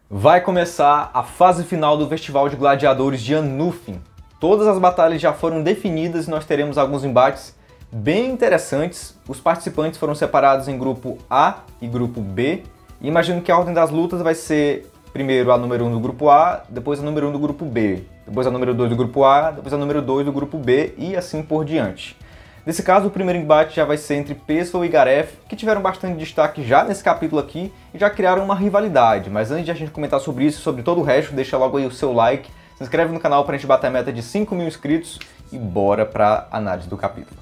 Vai começar a fase final do Festival de Gladiadores de Anufin. Todas as batalhas já foram definidas e nós teremos alguns embates bem interessantes. Os participantes foram separados em grupo A e grupo B. E imagino que a ordem das lutas vai ser primeiro a número 1 do grupo A, depois a número 1 do grupo B, depois a número 2 do grupo A, depois a número 2 do grupo B e assim por diante. Nesse caso, o primeiro embate já vai ser entre Percival e Gareth, que tiveram bastante destaque já nesse capítulo aqui e já criaram uma rivalidade. Mas antes de a gente comentar sobre isso e sobre todo o resto, deixa logo aí o seu like, se inscreve no canal para a gente bater a meta de 5.000 inscritos e bora para a análise do capítulo.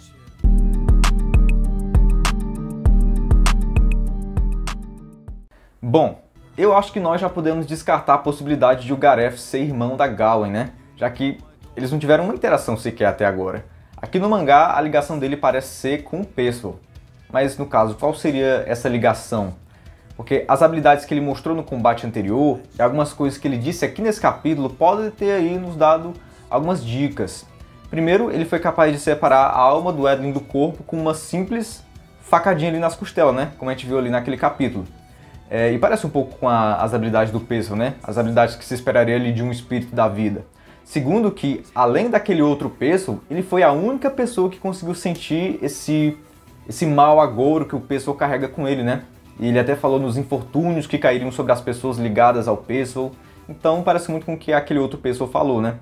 Bom, eu acho que nós já podemos descartar a possibilidade de o Gareth ser irmão da Gawain, né? Já que eles não tiveram uma interação sequer até agora. Aqui no mangá, a ligação dele parece ser com o Percival. Mas, no caso, qual seria essa ligação? Porque as habilidades que ele mostrou no combate anterior e algumas coisas que ele disse aqui nesse capítulo podem ter aí nos dado algumas dicas. Primeiro, ele foi capaz de separar a alma do Edlin do corpo com uma simples facadinha ali nas costelas, né? Como a gente viu ali naquele capítulo. E parece um pouco com as habilidades do Percival, né? As habilidades que se esperaria ali de um espírito da vida. Segundo que, além daquele outro Percival, ele foi a única pessoa que conseguiu sentir esse mal agouro que o Percival carrega com ele, né? E ele até falou nos infortúnios que cairiam sobre as pessoas ligadas ao Percival. Então parece muito com o que aquele outro Percival falou, né?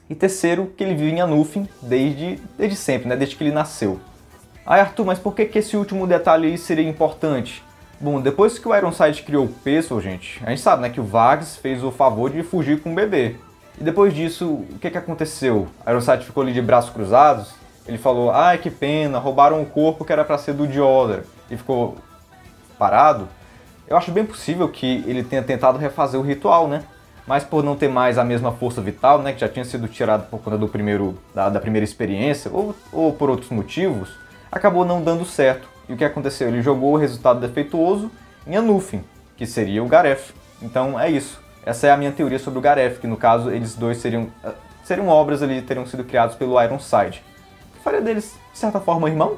E terceiro, que ele vive em Anufin desde sempre, né? Desde que ele nasceu. Arthur, mas por que esse último detalhe aí seria importante? Bom, depois que o Ironside criou o Percival, gente, a gente sabe, né, que o Varys fez o favor de fugir com o bebê. E depois disso, o que aconteceu? Ironside ficou ali de braços cruzados, ele falou, ai que pena, roubaram o corpo que era para ser do Diodra, e ficou parado. Eu acho bem possível que ele tenha tentado refazer o ritual, né? Mas por não ter mais a mesma força vital, né, que já tinha sido tirado por conta da primeira experiência, ou por outros motivos, acabou não dando certo. E o que aconteceu? Ele jogou o resultado defeituoso em Anufin, que seria o Gareth. Então é isso. Essa é a minha teoria sobre o Gareth, que no caso eles dois seriam obras ali, teriam sido criados pelo Ironside. O que faria deles, de certa forma, irmãos?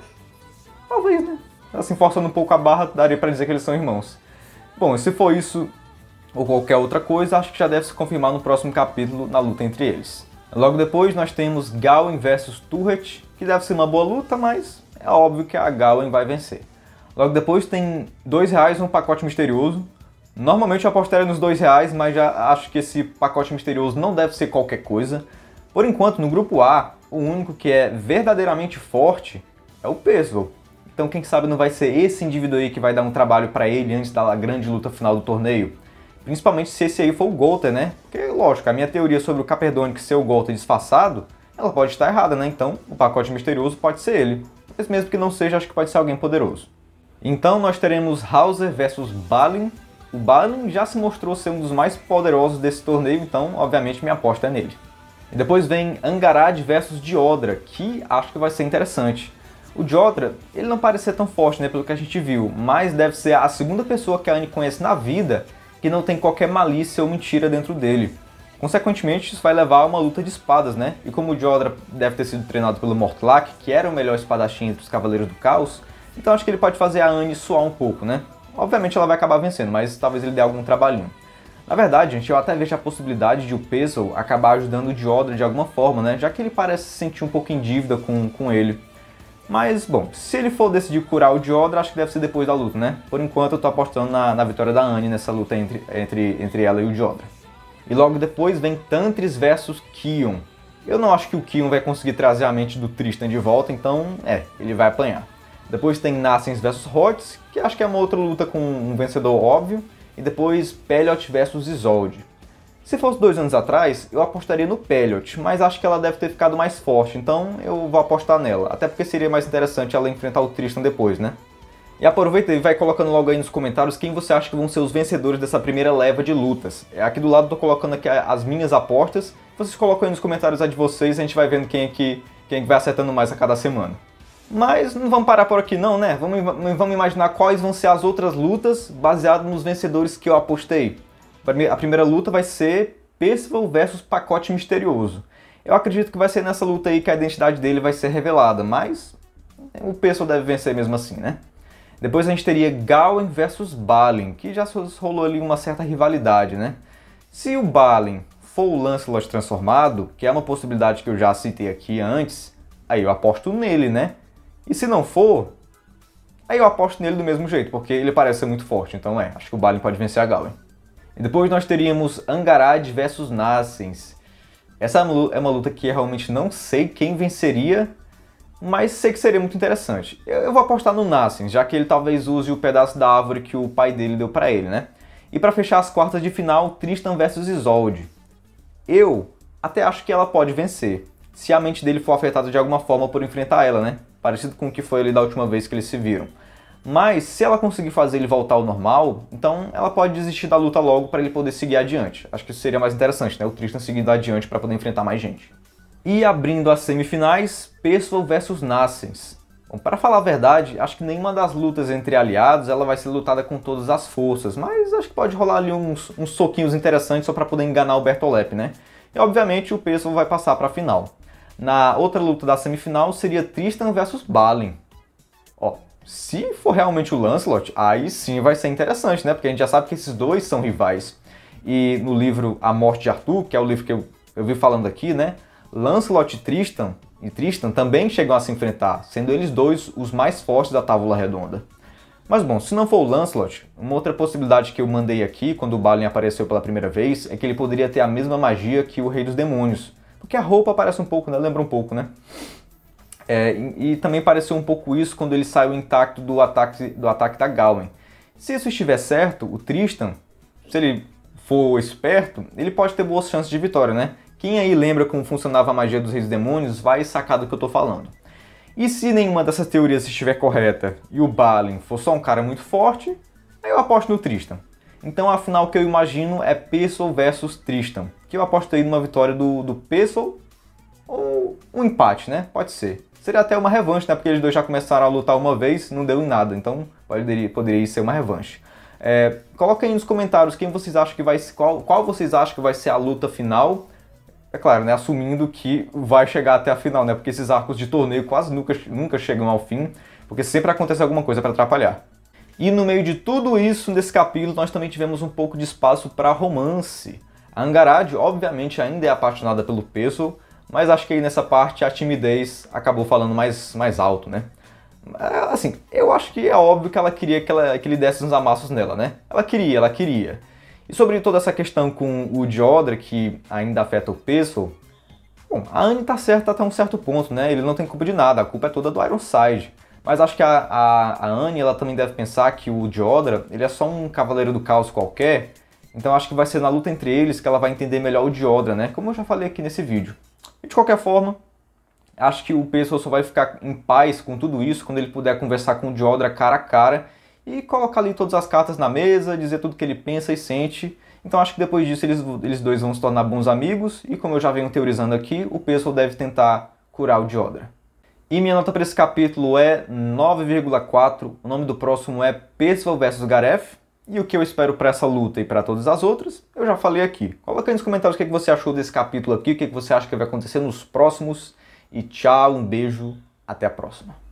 Talvez, né? Assim, forçando um pouco a barra, daria pra dizer que eles são irmãos. Bom, se for isso ou qualquer outra coisa, acho que já deve se confirmar no próximo capítulo, na luta entre eles. Logo depois nós temos Gawain versus Turret, que deve ser uma boa luta, mas é óbvio que a Gawain vai vencer. Logo depois tem R$2 um pacote misterioso. Normalmente eu apostaria nos R$2, mas já acho que esse pacote misterioso não deve ser qualquer coisa. Por enquanto, no grupo A, o único que é verdadeiramente forte é o Percival. Então quem sabe não vai ser esse indivíduo aí que vai dar um trabalho para ele antes da grande luta final do torneio. Principalmente se esse aí for o Golter, né? Porque, lógico, a minha teoria sobre o Caperdonic ser o Golter disfarçado, ela pode estar errada, né? Então o pacote misterioso pode ser ele. Mas mesmo que não seja, acho que pode ser alguém poderoso. Então nós teremos Hauser versus Balin. O Balin já se mostrou ser um dos mais poderosos desse torneio, então obviamente minha aposta é nele. E depois vem Angarad versus Diodra, que acho que vai ser interessante. O Diodra, ele não parece ser tão forte, né, pelo que a gente viu, mas deve ser a segunda pessoa que a Annie conhece na vida que não tem qualquer malícia ou mentira dentro dele. Consequentemente, isso vai levar a uma luta de espadas, né? E como o Diodra deve ter sido treinado pelo Mortlack, que era o melhor espadachim entre os Cavaleiros do Caos, então acho que ele pode fazer a Annie suar um pouco, né? Obviamente ela vai acabar vencendo, mas talvez ele dê algum trabalhinho. Na verdade, gente, eu até vejo a possibilidade de o Percival acabar ajudando o Diodra de alguma forma, né? Já que ele parece se sentir um pouco em dívida com ele. Mas, bom, se ele for decidir curar o Diodra, acho que deve ser depois da luta, né? Por enquanto eu tô apostando na vitória da Annie nessa luta entre ela e o Diodra. E logo depois vem Tantris versus Kion. Eu não acho que o Kion vai conseguir trazer a mente do Tristan de volta, então, ele vai apanhar. Depois tem Nassens versus Hots, que acho que é uma outra luta com um vencedor óbvio. E depois Peliot versus Isolde. Se fosse 2 anos atrás, eu apostaria no Peliot, mas acho que ela deve ter ficado mais forte, então eu vou apostar nela. Até porque seria mais interessante ela enfrentar o Tristan depois, né? E aproveita e vai colocando logo aí nos comentários quem você acha que vão ser os vencedores dessa primeira leva de lutas. Aqui do lado eu tô colocando aqui as minhas apostas. Vocês colocam aí nos comentários a de vocês e a gente vai vendo quem vai acertando mais a cada semana. Mas não vamos parar por aqui não, né? Vamos imaginar quais vão ser as outras lutas baseado nos vencedores que eu apostei. A primeira luta vai ser Percival versus Pacote Misterioso. Eu acredito que vai ser nessa luta aí que a identidade dele vai ser revelada, mas o Percival deve vencer mesmo assim, né? Depois a gente teria Gawain versus Balin, que já rolou ali uma certa rivalidade, né? Se o Balin for o Lancelot transformado, que é uma possibilidade que eu já citei aqui antes, aí eu aposto nele, né? E se não for, aí eu aposto nele do mesmo jeito, porque ele parece ser muito forte, então acho que o Balin pode vencer a Gawain. E depois nós teríamos Angarad versus Nassens. Essa é uma luta que eu realmente não sei quem venceria, mas sei que seria muito interessante. Eu vou apostar no Nassens, já que ele talvez use o pedaço da árvore que o pai dele deu pra ele, né? E pra fechar as quartas de final, Tristan versus Isolde. Eu até acho que ela pode vencer, se a mente dele for afetada de alguma forma por enfrentar ela, né? Parecido com o que foi ali da última vez que eles se viram. Mas se ela conseguir fazer ele voltar ao normal, então ela pode desistir da luta logo para ele poder seguir adiante. Acho que isso seria mais interessante, né? O Tristan seguindo adiante para poder enfrentar mais gente. E abrindo as semifinais, Percival versus Nassens. Bom, para falar a verdade, acho que nenhuma das lutas entre aliados ela vai ser lutada com todas as forças, mas acho que pode rolar ali uns soquinhos interessantes só para poder enganar o Bertolep, né? E obviamente o Percival vai passar para a final. Na outra luta da semifinal seria Tristan versus Balin. Ó, se for realmente o Lancelot, aí sim vai ser interessante, né? Porque a gente já sabe que esses dois são rivais. E no livro A Morte de Arthur, que é o livro que eu vi falando aqui, né? Lancelot e Tristan também chegam a se enfrentar, sendo eles dois os mais fortes da Távola Redonda. Mas bom, se não for o Lancelot, uma outra possibilidade que eu mandei aqui, quando o Balin apareceu pela primeira vez, é que ele poderia ter a mesma magia que o Rei dos Demônios. Porque a roupa parece um pouco, né? Lembra um pouco, né? E também pareceu um pouco isso quando ele saiu intacto do ataque da Gawain. Se isso estiver certo, o Tristan, se ele for esperto, ele pode ter boas chances de vitória, né? Quem aí lembra como funcionava a magia dos Reis dos Demônios vai sacar do que eu tô falando. E se nenhuma dessas teorias estiver correta e o Balin for só um cara muito forte, aí eu aposto no Tristan. Então a final que eu imagino é Percival versus Tristan, que eu apostei numa vitória do Percival ou um empate, né? Pode ser. Seria até uma revanche, né? Porque eles dois já começaram a lutar uma vez, não deu em nada, então poderia ser uma revanche. Coloquem aí nos comentários quem vocês acham que vai qual vocês acham que vai ser a luta final. É claro, né, assumindo que vai chegar até a final, né? Porque esses arcos de torneio quase nunca chegam ao fim, porque sempre acontece alguma coisa para atrapalhar. E no meio de tudo isso, nesse capítulo, nós também tivemos um pouco de espaço para romance. A Angarad, obviamente, ainda é apaixonada pelo Percival, mas acho que aí nessa parte a timidez acabou falando mais alto, né? Assim, eu acho que é óbvio que ela queria que ele desse uns amassos nela, né? Ela queria. E sobre toda essa questão com o Diodra, que ainda afeta o Percival, bom, a Anne tá certa até um certo ponto, né? Ele não tem culpa de nada, a culpa é toda do Ironside. Mas acho que a Anne, ela também deve pensar que o Diodra, ele é só um cavaleiro do caos qualquer, então acho que vai ser na luta entre eles que ela vai entender melhor o Diodra, né? Como eu já falei aqui nesse vídeo. E de qualquer forma, acho que o Percival só vai ficar em paz com tudo isso quando ele puder conversar com o Diodra cara a cara e colocar ali todas as cartas na mesa, dizer tudo que ele pensa e sente. Então acho que depois disso eles dois vão se tornar bons amigos e, como eu já venho teorizando aqui, o Percival deve tentar curar o Diodra. E minha nota para esse capítulo é 9,4, o nome do próximo é Percival vs Gareth, e o que eu espero para essa luta e para todas as outras, eu já falei aqui. Coloca aí nos comentários o que você achou desse capítulo aqui, o que você acha que vai acontecer nos próximos, e tchau, um beijo, até a próxima.